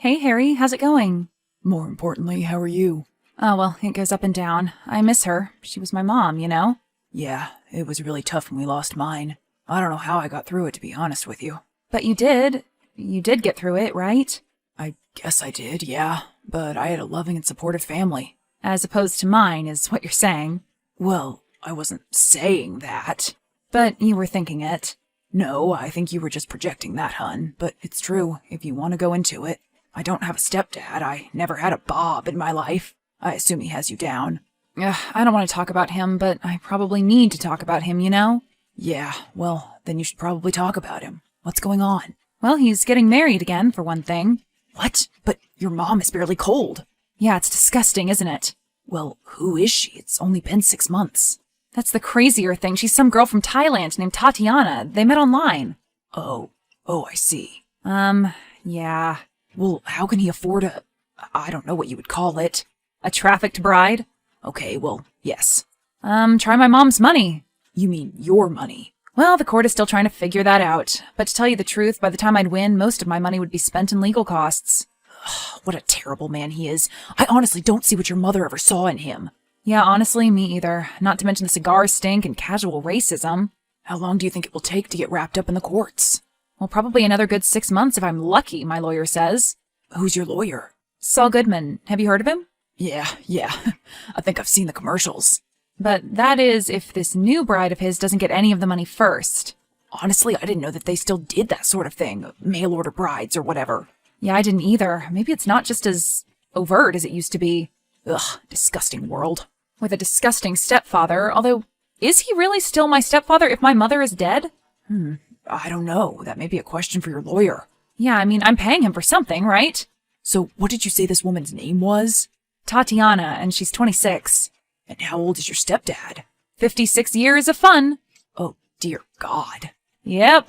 Hey, Harry, how's it going? More importantly, how are you? Oh, well, it goes up and down. I miss her. She was my mom, you know? Yeah, it was really tough when we lost mine. I don't know how I got through it, to be honest with you. But you did. You did get through it, right? I guess I did, yeah. But I had a loving and supportive family. As opposed to mine, is what you're saying. Well, I wasn't saying that. But you were thinking it. No, I think you were just projecting that, hun. But it's true, if you want to go into it. I don't have a stepdad. I never had a Bob in my life. I assume he has you down. I don't want to talk about him, but I probably need to talk about him, you know? Yeah, well, then you should probably talk about him. What's going on? Well, he's getting married again, for one thing. What? But your mom is barely cold. Yeah, it's disgusting, isn't it? Well, who is she? It's only been 6 months. That's the crazier thing. She's some girl from Thailand named Tatiana. They met online. Oh, I see. Yeah. Well, how can he afford I don't know what you would call it. A trafficked bride? Okay, well, yes. Try my mom's money. You mean your money? Well, the court is still trying to figure that out. But to tell you the truth, by the time I'd win, most of my money would be spent in legal costs. What a terrible man he is. I honestly don't see what your mother ever saw in him. Yeah, honestly, me either. Not to mention the cigar stink and casual racism. How long do you think it will take to get wrapped up in the courts? Well, probably another good 6 months if I'm lucky, my lawyer says. Who's your lawyer? Saul Goodman. Have you heard of him? Yeah. I think I've seen the commercials. But that is if this new bride of his doesn't get any of the money first. Honestly, I didn't know that they still did that sort of thing. Mail order brides or whatever. Yeah, I didn't either. Maybe it's not just as overt as it used to be. Ugh, disgusting world. With a disgusting stepfather, although, is he really still my stepfather if my mother is dead? I don't know. That may be a question for your lawyer. Yeah, I mean, I'm paying him for something, right? So, what did you say this woman's name was? Tatiana, and she's 26. And how old is your stepdad? 56 years of fun. Oh, dear God. Yep.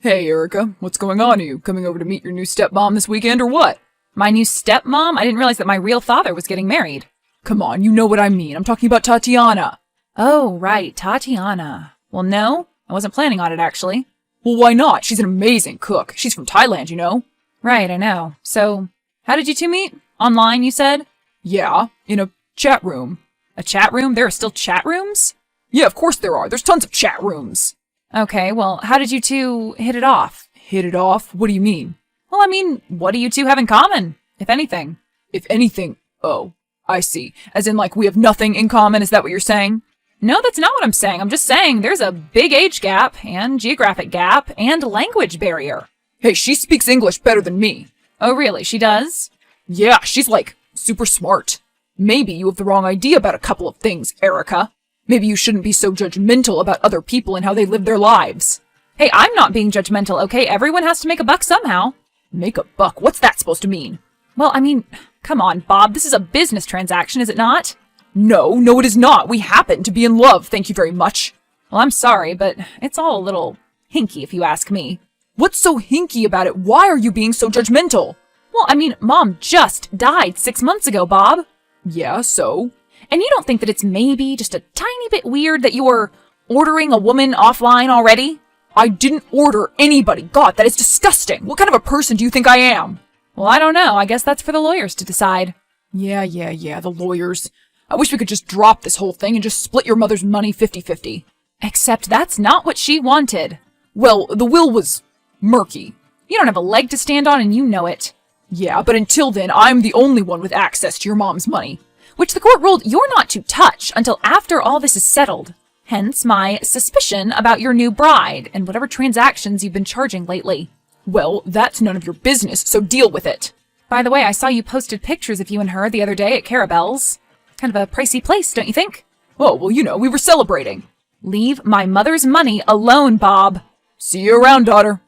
Hey, Erica, what's going on? Are you coming over to meet your new stepmom this weekend or what? My new stepmom? I didn't realize that my real father was getting married. Come on, you know what I mean. I'm talking about Tatiana. Oh, right, Tatiana. Well, no, I wasn't planning on it, actually. Well, why not? She's an amazing cook. She's from Thailand, you know? Right, I know. So, how did you two meet? Online, you said? Yeah, in a chat room. A chat room? There are still chat rooms? Yeah, of course there are. There's tons of chat rooms. Okay, well, how did you two hit it off? Hit it off? What do you mean? Well, I mean, what do you two have in common, if anything? If anything, oh, I see. As in, like, we have nothing in common, is that what you're saying? No, that's not what I'm saying. I'm just saying there's a big age gap, and geographic gap, and language barrier. Hey, she speaks English better than me. Oh, really? She does? Yeah, she's, like, super smart. Maybe you have the wrong idea about a couple of things, Erica. Maybe you shouldn't be so judgmental about other people and how they live their lives. Hey, I'm not being judgmental, okay? Everyone has to make a buck somehow. Make a buck? What's that supposed to mean? Well, I mean, come on, Bob. This is a business transaction, is it not? No, it is not. We happen to be in love, thank you very much. Well, I'm sorry, but it's all a little hinky if you ask me. What's so hinky about it? Why are you being so judgmental? Well, I mean, Mom just died 6 months ago, Bob. Yeah, so? And you don't think that it's maybe just a tiny bit weird that you're ordering a woman offline already? I didn't order anybody. God, that is disgusting. What kind of a person do you think I am? Well, I don't know. I guess that's for the lawyers to decide. Yeah, the lawyers. I wish we could just drop this whole thing and just split your mother's money 50-50. Except that's not what she wanted. Well, the will was murky. You don't have a leg to stand on and you know it. Yeah, but until then, I'm the only one with access to your mom's money. Which the court ruled you're not to touch until after all this is settled. Hence my suspicion about your new bride and whatever transactions you've been charging lately. Well, that's none of your business, so deal with it. By the way, I saw you posted pictures of you and her the other day at Carabelle's. Kind of a pricey place, don't you think? Oh, well, you know, we were celebrating. Leave my mother's money alone, Bob. See you around, daughter.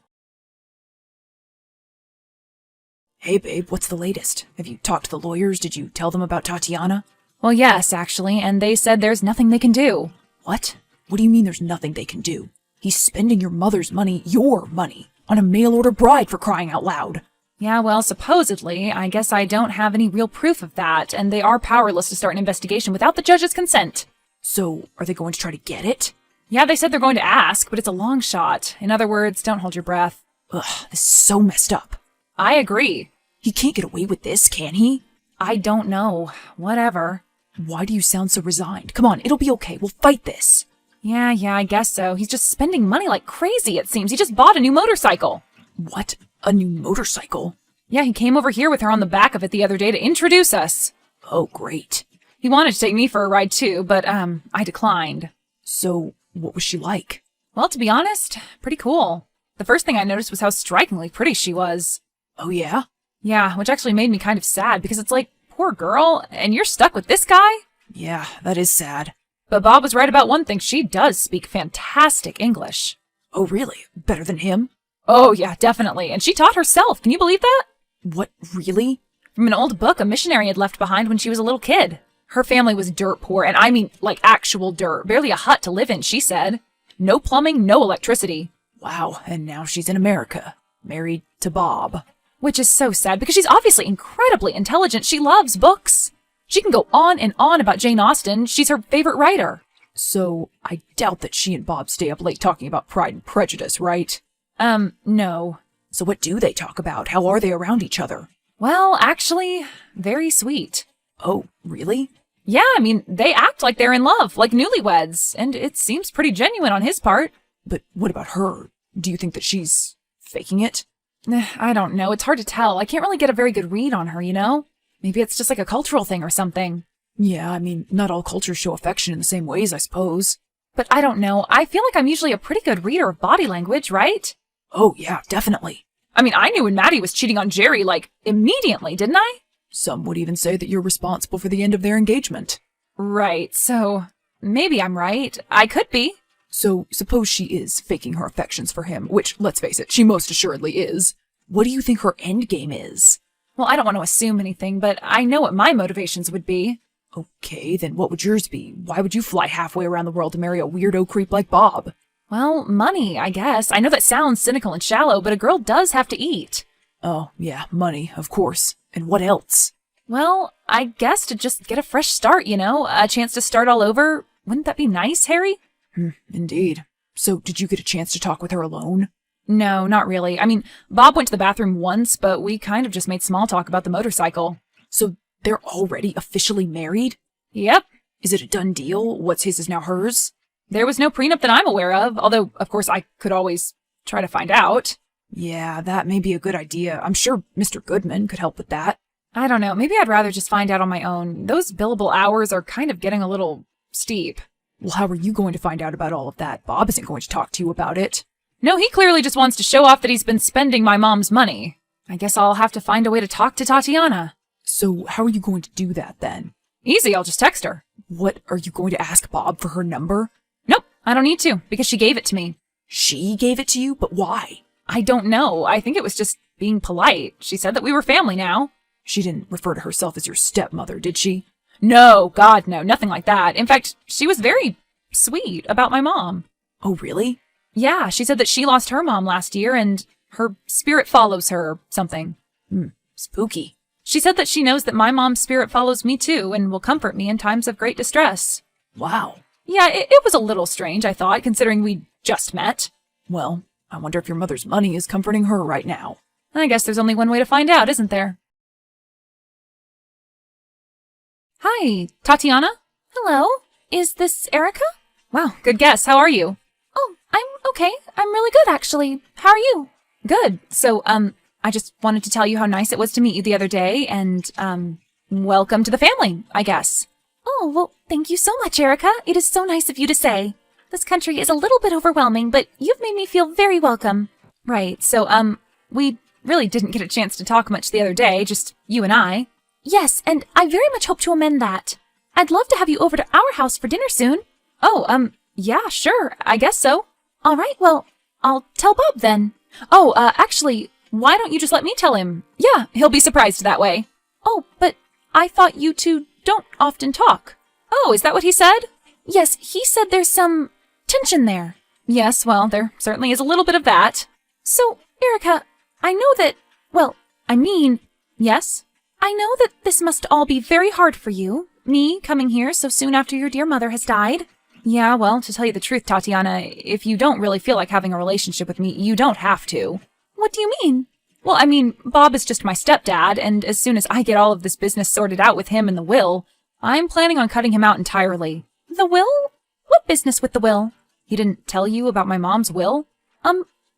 Hey, babe, what's the latest? Have you talked to the lawyers? Did you tell them about Tatiana? Well, yes, actually, and they said there's nothing they can do. What? What do you mean there's nothing they can do? He's spending your mother's money, your money, on a mail-order bride, for crying out loud. Yeah, well, supposedly, I guess I don't have any real proof of that, and they are powerless to start an investigation without the judge's consent. So, are they going to try to get it? Yeah, they said they're going to ask, but it's a long shot. In other words, don't hold your breath. Ugh, this is so messed up. I agree. He can't get away with this, can he? I don't know. Whatever. Why do you sound so resigned? Come on, it'll be okay. We'll fight this. Yeah, I guess so. He's just spending money like crazy, it seems. He just bought a new motorcycle. What? A new motorcycle? Yeah, he came over here with her on the back of it the other day to introduce us. Oh, great. He wanted to take me for a ride too, but, I declined. So, what was she like? Well, to be honest, pretty cool. The first thing I noticed was how strikingly pretty she was. Oh, yeah? Yeah, which actually made me kind of sad because it's like, poor girl, and you're stuck with this guy? Yeah, that is sad. But Bob was right about one thing. She does speak fantastic English. Oh, really? Better than him? Oh, yeah, definitely. And she taught herself. Can you believe that? What, really? From an old book a missionary had left behind when she was a little kid. Her family was dirt poor, and I mean, like, actual dirt. Barely a hut to live in, she said. No plumbing, no electricity. Wow, and now she's in America, married to Bob. Which is so sad, because she's obviously incredibly intelligent. She loves books. She can go on and on about Jane Austen. She's her favorite writer. So, I doubt that she and Bob stay up late talking about Pride and Prejudice, right? No. So what do they talk about? How are they around each other? Well, actually, very sweet. Oh, really? Yeah, I mean, they act like they're in love, like newlyweds, and it seems pretty genuine on his part. But what about her? Do you think that she's faking it? I don't know. It's hard to tell. I can't really get a very good read on her, you know? Maybe it's just like a cultural thing or something. Yeah, I mean, not all cultures show affection in the same ways, I suppose. But I don't know. I feel like I'm usually a pretty good reader of body language, right? Oh, yeah, definitely. I mean, I knew when Maddie was cheating on Jerry, like, immediately, didn't I? Some would even say that you're responsible for the end of their engagement. Right, so maybe I'm right. I could be. So, suppose she is faking her affections for him, which, let's face it, she most assuredly is. What do you think her endgame is? Well, I don't want to assume anything, but I know what my motivations would be. Okay, then what would yours be? Why would you fly halfway around the world to marry a weirdo creep like Bob? Well, money, I guess. I know that sounds cynical and shallow, but a girl does have to eat. Oh, yeah, money, of course. And what else? Well, I guess to just get a fresh start, you know? A chance to start all over. Wouldn't that be nice, Harry? Indeed. So, did you get a chance to talk with her alone? No, not really. I mean, Bob went to the bathroom once, but we kind of just made small talk about the motorcycle. So, they're already officially married? Yep. Is it a done deal? What's his is now hers? There was no prenup that I'm aware of, although, of course, I could always try to find out. Yeah, that may be a good idea. I'm sure Mr. Goodman could help with that. I don't know. Maybe I'd rather just find out on my own. Those billable hours are kind of getting a little steep. Well, how are you going to find out about all of that? Bob isn't going to talk to you about it. No, he clearly just wants to show off that he's been spending my mom's money. I guess I'll have to find a way to talk to Tatiana. So, how are you going to do that then? Easy, I'll just text her. What, are you going to ask Bob for her number? Nope, I don't need to, because she gave it to me. She gave it to you? But why? I don't know. I think it was just being polite. She said that we were family now. She didn't refer to herself as your stepmother, did she? No, God, no, nothing like that. In fact, she was very sweet about my mom. Oh, really? Yeah, she said that she lost her mom last year and her spirit follows her or something. Spooky. She said that she knows that my mom's spirit follows me too and will comfort me in times of great distress. Wow. Yeah, it was a little strange, I thought, considering we'd just met. Well, I wonder if your mother's money is comforting her right now. I guess there's only one way to find out, isn't there? Hi, Tatiana? Hello? Is this Erica? Wow, good guess. How are you? Oh, I'm okay. I'm really good, actually. How are you? Good. So, I just wanted to tell you how nice it was to meet you the other day, and, welcome to the family, I guess. Oh, well, thank you so much, Erica. It is so nice of you to say. This country is a little bit overwhelming, but you've made me feel very welcome. Right. So, we really didn't get a chance to talk much the other day, just you and I. Yes, and I very much hope to amend that. I'd love to have you over to our house for dinner soon. Oh, yeah, sure. I guess so. All right, well, I'll tell Bob then. Oh, actually, why don't you just let me tell him? Yeah, he'll be surprised that way. Oh, but I thought you two don't often talk. Oh, is that what he said? Yes, he said there's some tension there. Yes, well, there certainly is a little bit of that. So, Erica, I know that, Yes? I know that this must all be very hard for you, me coming here so soon after your dear mother has died. Yeah, well, to tell you the truth, Tatiana, if you don't really feel like having a relationship with me, you don't have to. What do you mean? Well, I mean, Bob is just my stepdad, and as soon as I get all of this business sorted out with him and the will, I'm planning on cutting him out entirely. The will? What business with the will? He didn't tell you about my mom's will?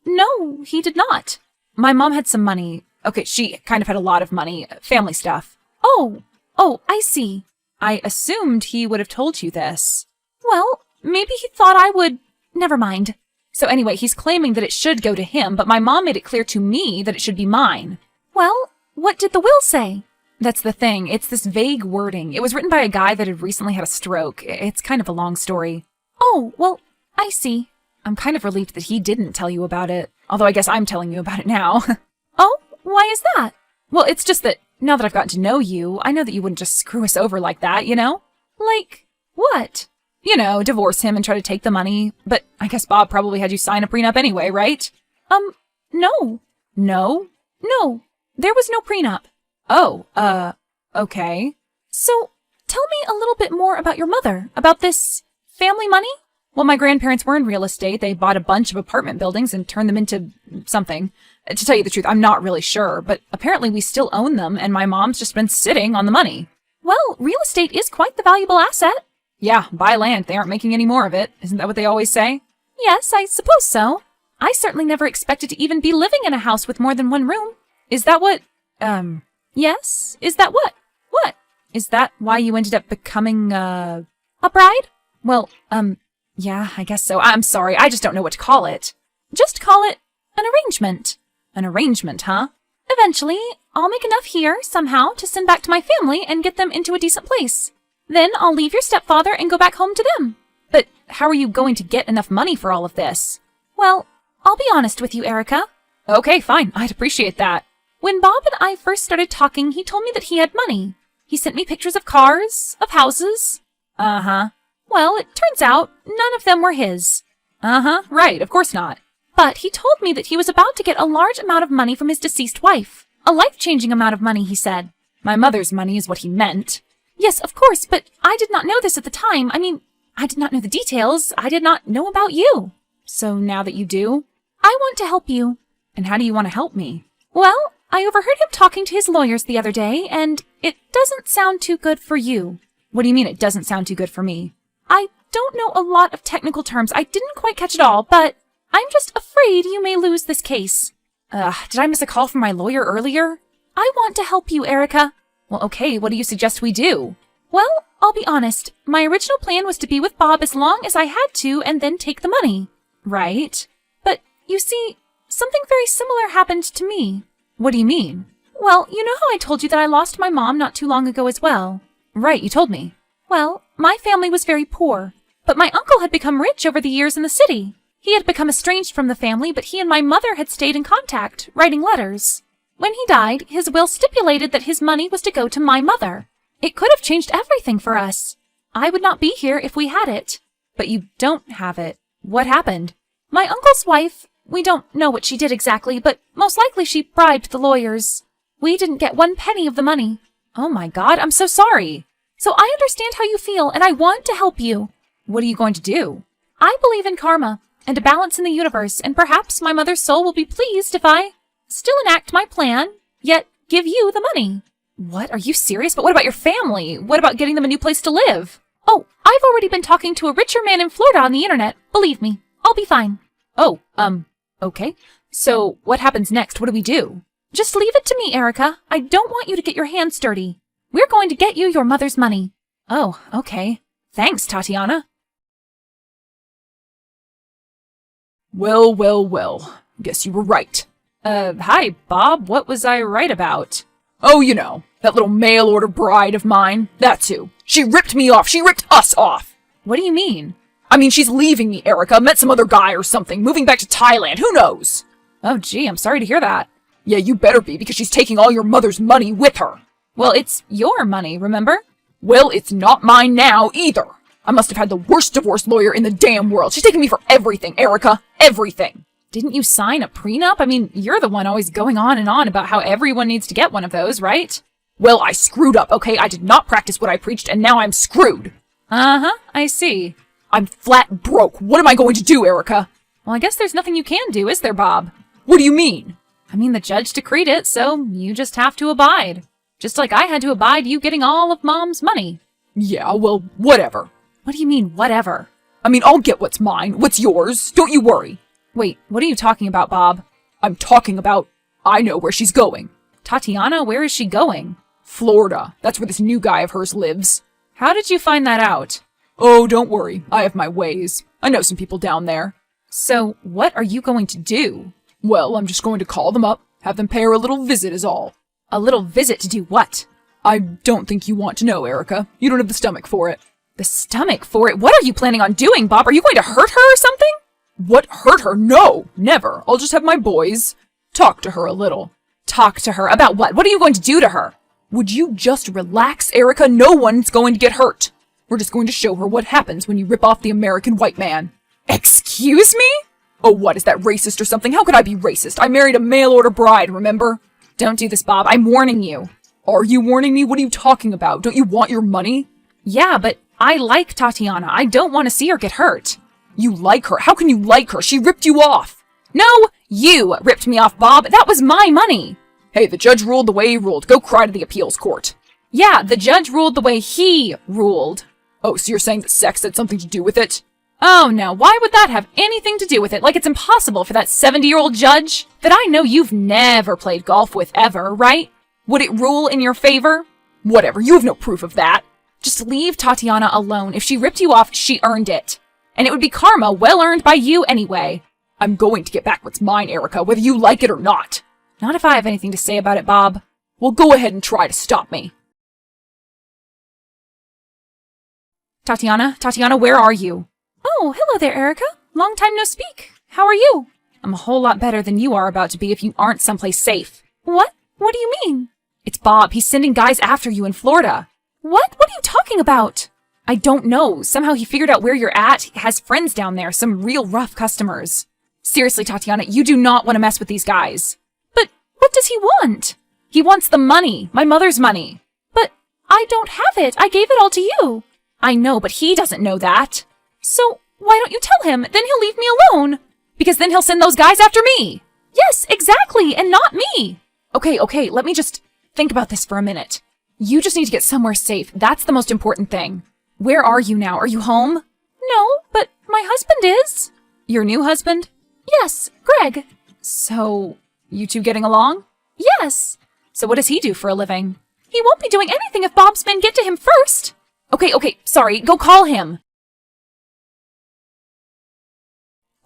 No, he did not. My mom had some money. Okay, she kind of had a lot of money. Family stuff. Oh, I see. I assumed he would have told you this. Well, maybe he thought I would. Never mind. So anyway, he's claiming that it should go to him, but my mom made it clear to me that it should be mine. Well, what did the will say? That's the thing. It's this vague wording. It was written by a guy that had recently had a stroke. It's kind of a long story. Oh, well, I see. I'm kind of relieved that he didn't tell you about it. Although I guess I'm telling you about it now. Oh, why is that? Well, it's just that now that I've gotten to know you, I know that you wouldn't just screw us over like that, you know? Like, what? You know, divorce him and try to take the money. But I guess Bob probably had you sign a prenup anyway, right? No. No? No, there was no prenup. Oh, okay. So, tell me a little bit more about your mother, about this family money? Well, my grandparents were in real estate. They bought a bunch of apartment buildings and turned them into something. To tell you the truth, I'm not really sure, but apparently we still own them, and my mom's just been sitting on the money. Well, real estate is quite the valuable asset. Yeah, buy land. They aren't making any more of it. Isn't that what they always say? Yes, I suppose so. I certainly never expected to even be living in a house with more than one room. Is that what, Yes? Is that what? What? is that why you ended up becoming, A bride? well, yeah, I guess so. I'm sorry. I just don't know what to call it. Just call it an arrangement. An arrangement, huh? Eventually, I'll make enough here, somehow, to send back to my family and get them into a decent place. Then I'll leave your stepfather and go back home to them. But how are you going to get enough money for all of this? Well, I'll be honest with you, Erica. Okay, fine. I'd appreciate that. When Bob and I first started talking, he told me that he had money. He sent me pictures of cars, of houses. Uh-huh. Well, it turns out none of them were his. Uh-huh. Right. Of course not. But he told me that he was about to get a large amount of money from his deceased wife. A life-changing amount of money, he said. My mother's money is what he meant. Yes, of course, but I did not know this at the time. I mean, I did not know the details. I did not know about you. So now that you do? I want to help you. And how do you want to help me? Well, I overheard him talking to his lawyers the other day, and it doesn't sound too good for you. What do you mean it doesn't sound too good for me? I don't know a lot of technical terms. I didn't quite catch it all, but I'm just afraid you may lose this case. Did I miss a call from my lawyer earlier? I want to help you, Erica. Well, okay, what do you suggest we do? Well, I'll be honest. My original plan was to be with Bob as long as I had to and then take the money. Right. But, you see, something very similar happened to me. What do you mean? Well, you know how I told you that I lost my mom not too long ago as well? Right, you told me. Well, my family was very poor, but my uncle had become rich over the years in the city. He had become estranged from the family, but he and my mother had stayed in contact, writing letters. When he died, his will stipulated that his money was to go to my mother. It could have changed everything for us. I would not be here if we had it. But you don't have it. What happened? My uncle's wife, we don't know what she did exactly, but most likely she bribed the lawyers. We didn't get 1 penny of the money. Oh my God, I'm so sorry. So I understand how you feel, and I want to help you. What are you going to do? I believe in karma and a balance in the universe, and perhaps my mother's soul will be pleased if I still enact my plan, yet give you the money. What? Are you serious? But what about your family? What about getting them a new place to live? Oh, I've already been talking to a richer man in Florida on the internet. Believe me, I'll be fine. Oh, okay. So what happens next? What do we do? Just leave it to me, Erica. I don't want you to get your hands dirty. We're going to get you your mother's money. Oh, okay. Thanks, Tatiana. Well. Guess you were right. Hi, Bob. What was I right about? Oh, you know, that little mail-order bride of mine. That's who. She ripped me off. She ripped us off. What do you mean? I mean, she's leaving me, Erica. Met some other guy or something. Moving back to Thailand. Who knows? Oh, gee, I'm sorry to hear that. Yeah, you better be, because she's taking all your mother's money with her. Well, it's your money, remember? Well, it's not mine now, either. I must have had the worst divorce lawyer in the damn world. She's taking me for everything, Erica. Everything. Didn't you sign a prenup? I mean, you're the one always going on and on about how everyone needs to get one of those, right? Well, I screwed up, okay? I did not practice what I preached, and now I'm screwed. Uh-huh, I see. I'm flat broke. What am I going to do, Erica? Well, I guess there's nothing you can do, is there, Bob? What do you mean? I mean, the judge decreed it, so you just have to abide. Just like I had to abide you getting all of Mom's money. Yeah, well, whatever. What do you mean, whatever? I mean, I'll get what's mine. What's yours? Don't you worry. Wait, what are you talking about, Bob? I'm talking about, I know where she's going. Tatiana, where is she going? Florida. That's where this new guy of hers lives. How did you find that out? Oh, don't worry. I have my ways. I know some people down there. So, what are you going to do? Well, I'm just going to call them up, have them pay her a little visit is all. A little visit to do what? I don't think you want to know, Erica. You don't have the stomach for it. The stomach for it? What are you planning on doing, Bob? Are you going to hurt her or something? What, hurt her? No, never. I'll just have my boys talk to her a little. Talk to her? About what? What are you going to do to her? Would you just relax, Erica? No one's going to get hurt. We're just going to show her what happens when you rip off the American white man. Excuse me? Oh, what, is that racist or something? How could I be racist? I married a mail-order bride, remember? Don't do this, Bob. I'm warning you. Are you warning me? What are you talking about? Don't you want your money? Yeah, but I like Tatiana. I don't want to see her get hurt. You like her? How can you like her? She ripped you off. No, you ripped me off, Bob. That was my money. Hey, the judge ruled the way he ruled. Go cry to the appeals court. Yeah, the judge ruled the way he ruled. Oh, so you're saying that sex had something to do with it? Oh no, why would that have anything to do with it? Like it's impossible for that 70-year-old judge that I know you've never played golf with ever, right? Would it rule in your favor? Whatever, you have no proof of that. Just leave Tatiana alone. If she ripped you off, she earned it. And it would be karma well earned by you anyway. I'm going to get back what's mine, Erica, whether you like it or not. Not if I have anything to say about it, Bob. Well, go ahead and try to stop me. Tatiana, where are you? Oh, hello there, Erica. Long time no speak. How are you? I'm a whole lot better than you are about to be if you aren't someplace safe. What? What do you mean? It's Bob. He's sending guys after you in Florida. What? What are you talking about? I don't know. Somehow he figured out where you're at. He has friends down there, some real rough customers. Seriously, Tatiana, you do not want to mess with these guys. But what does he want? He wants the money, my mother's money. But I don't have it. I gave it all to you. I know, but he doesn't know that. So why don't you tell him? Then he'll leave me alone. Because then he'll send those guys after me. Yes, exactly, and not me. Okay, let me just think about this for a minute. You just need to get somewhere safe. That's the most important thing. Where are you now? Are you home? No, but my husband is. Your new husband? Yes, Greg. So, you two getting along? Yes. So what does he do for a living? He won't be doing anything if Bob's men get to him first. Okay, sorry, go call him.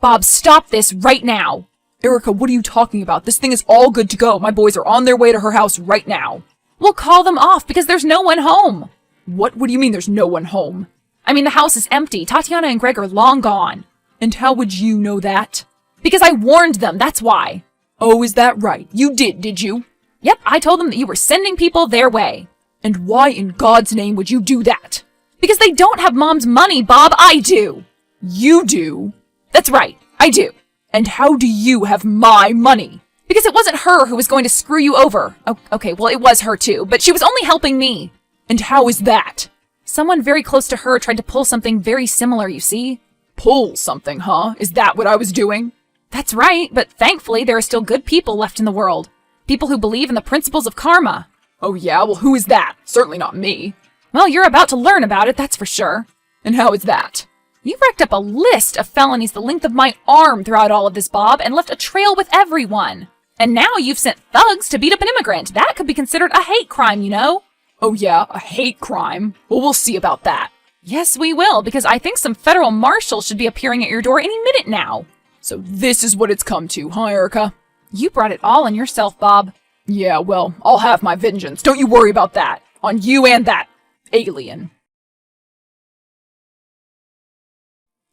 Bob, stop this right now. Erica, what are you talking about? This thing is all good to go. My boys are on their way to her house right now. We'll call them off because there's no one home. What do you mean there's no one home? I mean, the house is empty. Tatiana and Greg are long gone. And how would you know that? Because I warned them, that's why. Oh, is that right? You did you? Yep, I told them that you were sending people their way. And why in God's name would you do that? Because they don't have Mom's money, Bob. I do. You do? That's right, I do. And how do you have my money? Because it wasn't her who was going to screw you over. Oh, okay, well, it was her too, but she was only helping me. And how is that? Someone very close to her tried to pull something very similar, you see? Pull something, huh? Is that what I was doing? That's right, but thankfully there are still good people left in the world. People who believe in the principles of karma. Oh yeah? Well, who is that? Certainly not me. Well, you're about to learn about it, that's for sure. And how is that? You've racked up a list of felonies the length of my arm throughout all of this, Bob, and left a trail with everyone. And now you've sent thugs to beat up an immigrant. That could be considered a hate crime, you know? Oh yeah, a hate crime? Well, we'll see about that. Yes, we will, because I think some federal marshals should be appearing at your door any minute now. So this is what it's come to, huh, Erica? You brought it all on yourself, Bob. Yeah, well, I'll have my vengeance. Don't you worry about that. On you and that alien.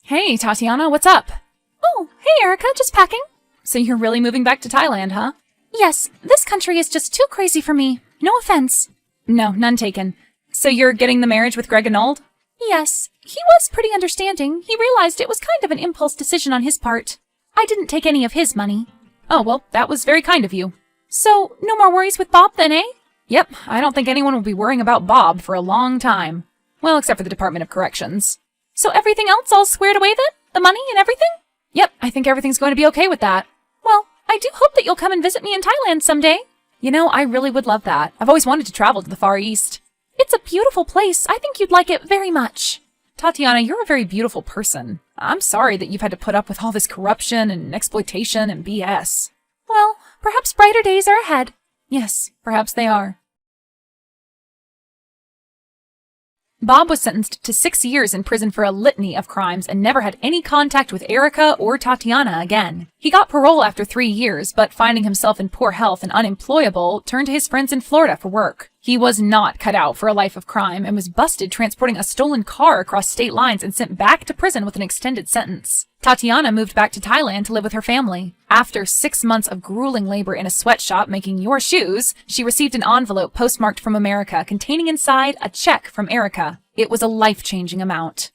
Hey, Tatiana, what's up? Oh, hey, Erica, just packing. So you're really moving back to Thailand, huh? Yes, this country is just too crazy for me. No offense. No, none taken. So you're getting the marriage with Greg Arnold? Yes, he was pretty understanding. He realized it was kind of an impulse decision on his part. I didn't take any of his money. Oh, well, that was very kind of you. So, no more worries with Bob then, eh? Yep, I don't think anyone will be worrying about Bob for a long time. Well, except for the Department of Corrections. So everything else all squared away then? The money and everything? Yep, I think everything's going to be okay with that. Well, I do hope that you'll come and visit me in Thailand someday. You know, I really would love that. I've always wanted to travel to the Far East. It's a beautiful place. I think you'd like it very much. Tatiana, you're a very beautiful person. I'm sorry that you've had to put up with all this corruption and exploitation and BS. Well, perhaps brighter days are ahead. Yes, perhaps they are. Bob was sentenced to 6 years in prison for a litany of crimes and never had any contact with Erica or Tatiana again. He got parole after 3 years, but finding himself in poor health and unemployable, turned to his friends in Florida for work. He was not cut out for a life of crime and was busted transporting a stolen car across state lines and sent back to prison with an extended sentence. Tatiana moved back to Thailand to live with her family. After 6 months of grueling labor in a sweatshop making your shoes, she received an envelope postmarked from America containing inside a check from Erica. It was a life-changing amount.